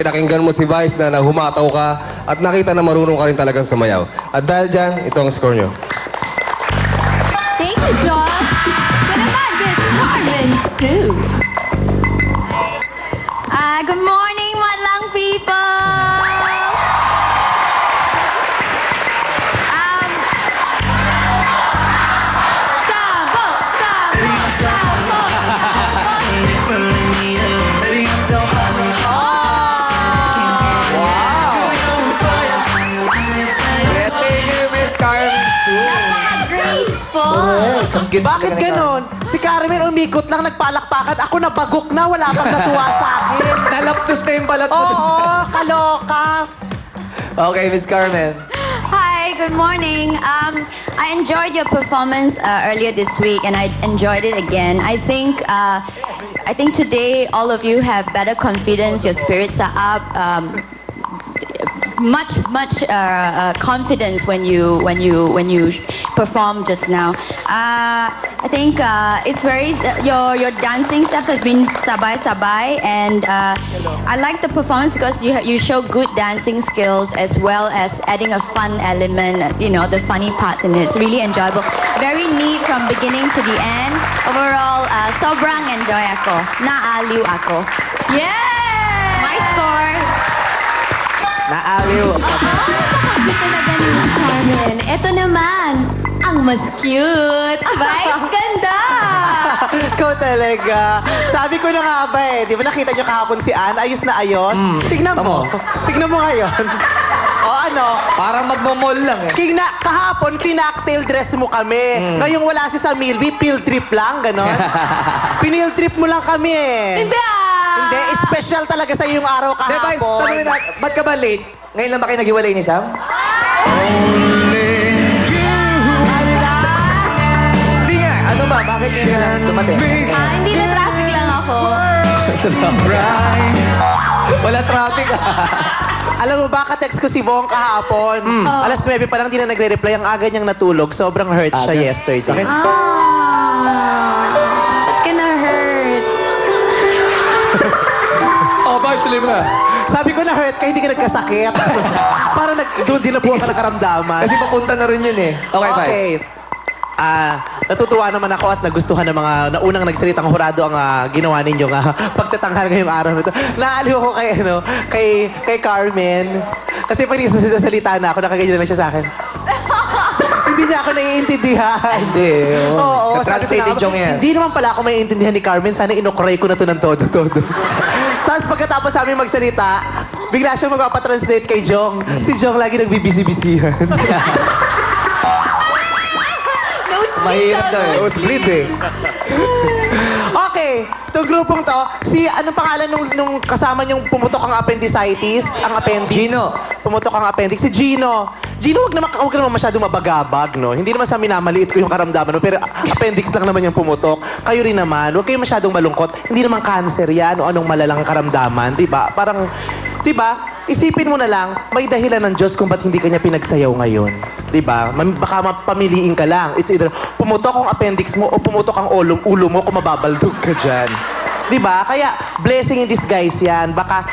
Nakinggan mo si Vice na humataw ka at nakita na marunong ka rin talagang sumayaw. At dahil dyan, ito ang score nyo. Thank you, John. Ito naman, Miss Carmen Sue. Good morning, Madlang people! Sabog! Sabog! Sabog! Napaka-graceful! Bakit ganon? Si Carmen umikot lang, nagpalakpakan. Ako nabagok na, wala pang natuwa sa akin. Nalaptos na yung balat mo. Oo, kaloka. Okay, Miss Carmen. Hi, good morning. I enjoyed your performance earlier this week, and I enjoyed it again. I think today all of you have better confidence. Your spirits are up. Much confidence when you perform just now. I think it's very your dancing steps has been sabay, and I like the performance because you show good dancing skills as well as adding a fun element. You know, the funny parts in it. It's really enjoyable. Very neat from beginning to the end. Overall, sobrang enjoy ako. Naaliw ako. Yeah! My score. Naaliw. Napaka-cute talaga ni Miss Carmen. Ito naman, ang mas cute. Vice ganda! Ikaw talaga. Sabi ko na nga ba eh. Di ba nakita niyo kahapon si Ann? Ayos na ayos. Tignan mo. Tignan mo ngayon. O ano? Parang magmamall lang eh. Kahapon, kina-cocktail dress mo kami. Ngayong wala si Samilby, field trip lang, ganon. Pinill trip mo lang kami eh. Hindi ah! Hindi, special talaga sa yung araw Vice, kahapon. tanongin natin, ba't ka ba late? Ngayon lang ba kayo naghiwalay ni Sam? Hindi nga. Ano ba? Bakit ngayon ka lang dumating? Hindi na traffic lang ako. Wala traffic ah. Alam mo ba, ka-text ko si Bong kahapon. Alas 9 pa lang, di na nagre-reply. Ang aga niyang natulog. Sobrang hurt siya Aga. yesterday. Sakit? Ba't ka na-hurt? Oh, Vice, tuloy mo na. Sabi ko na hurt ka, hindi ka nagkasakit. Parang doon din na buwan ka ng karamdaman. Kasi papunta na rin yun eh. Okay, Vice. Natutuwa naman ako at nagustuhan ng mga naunang nagsalitang hurado ang ginawa ninyo pagtatanghal ngayong araw nito. Naaliw ako kay Carmen. Kasi pag sasalita na ako, nakaganyan lang siya sa akin. Hindi niya ako naiintindihan. Hindi. Oo, sabi ko Translated na, yung yan. hindi naman pala ako maiintindihan ni Carmen. Sana inokray ko na to ng todo-todo. Tapos pagkatapos namin magsalita, bigla siya magpapatranslate kay Jong. Si Jong lagi nagbibisi-bisihan. Mahirap daw eh. Split eh. Okay, itong grupong to, anong pangalan nung kasama niyong pumutok ang appendicitis? Ang appendix? Gino. Pumutok ang appendix. Si Gino. Gino, huwag naman masyadong mabagabag, no? Hindi naman sa amin maliit ko yung karamdaman, no? Pero appendix lang naman yung pumutok. Kayo rin naman, huwag kayong masyadong malungkot. Hindi naman cancer yan o anong malalang karamdaman, di ba? Parang, di ba? Isipin mo na lang, may dahilan ng Diyos kung ba't hindi kanya pinagsayaw ngayon. Diba? Baka mapamiliin ka lang. It's either pumutok ang appendix mo o pumutok ang ulo mo kung mababaldog ka dyan. Diba? Kaya, blessing in disguise yan. Baka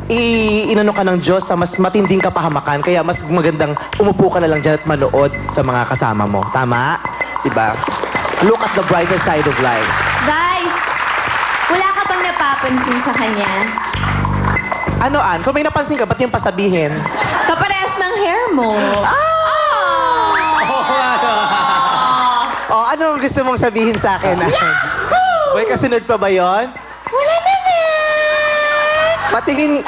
inano ka ng Diyos sa mas matinding kapahamakan. Kaya mas magandang umupo ka na lang dyan at manood sa mga kasama mo. Tama? Diba? Look at the brighter side of life. Guys, wala ka bang napapansin sa kanya? Ano, Ann? Kung may napansin ka, ba't yung pasabihin? Kaparehas ng hair mo. Oh, ano ang gusto mong sabihin sa akin, Ann? May kasunod pa ba yon? Wala naman. Patingin...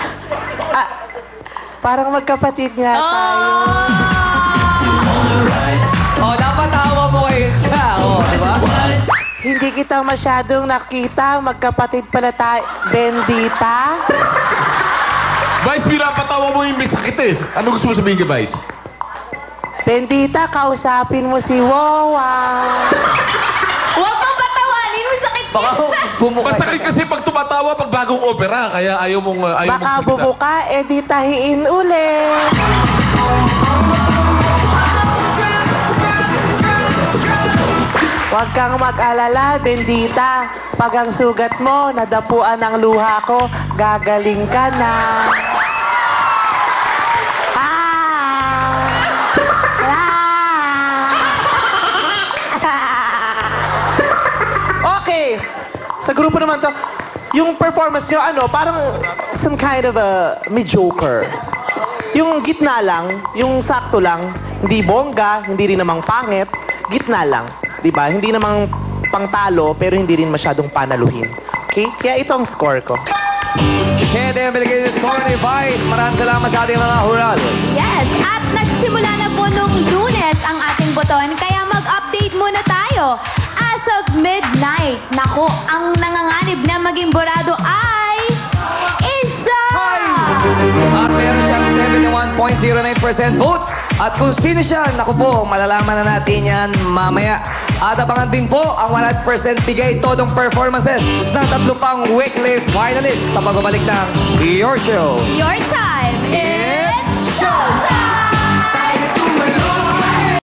parang magkapatid nga tayo. Oh, dapat tawa mo ngayon siya. Oh, di ba? Hindi kita masyadong nakita. Magkapatid pala tayo. Bendita? Vice, pinapatawa mo yung may sakit eh. Ano gusto mo sabihin kay Vice? Bendita, kausapin mo si Wawa. Huwag mong patawanin, masakit Baka bumuka. Masakit kasi pag tumatawa pag bagong opera, kaya ayaw mong Baka salita. bumuka, edi tahiin ulit. Huwag kang mag-alala, bendita. Pag ang sugat mo, nadapuan ng luha ko, gagaling ka na. Okay. Sa grupo naman to, yung performance nyo, parang some kind of a mediocre. Yung gitna lang, yung sakto lang, hindi bongga, hindi rin namang pangit, gitna lang. Diba? Hindi namang pangtalo, pero hindi rin masyadong panaluhin. Okay? Kaya ito ang score ko. Ito yung binigay ng score ni Vice. Maraming salamat sa ating mga hural. Yes, at nagsimula na po nung Lunes ang ating buton, kaya mag-update muna tayo. As of midnight, naku, ang nanganganib na maging borado ay Isa! At meron siyang 71.09% votes. At kung sino siya, naku po, malalaman na natin yan mamaya. At abangan din po ang 100% bigay todong performances ng 3 pang weekly finalists sa pagbabalik ng Your Show. Your time!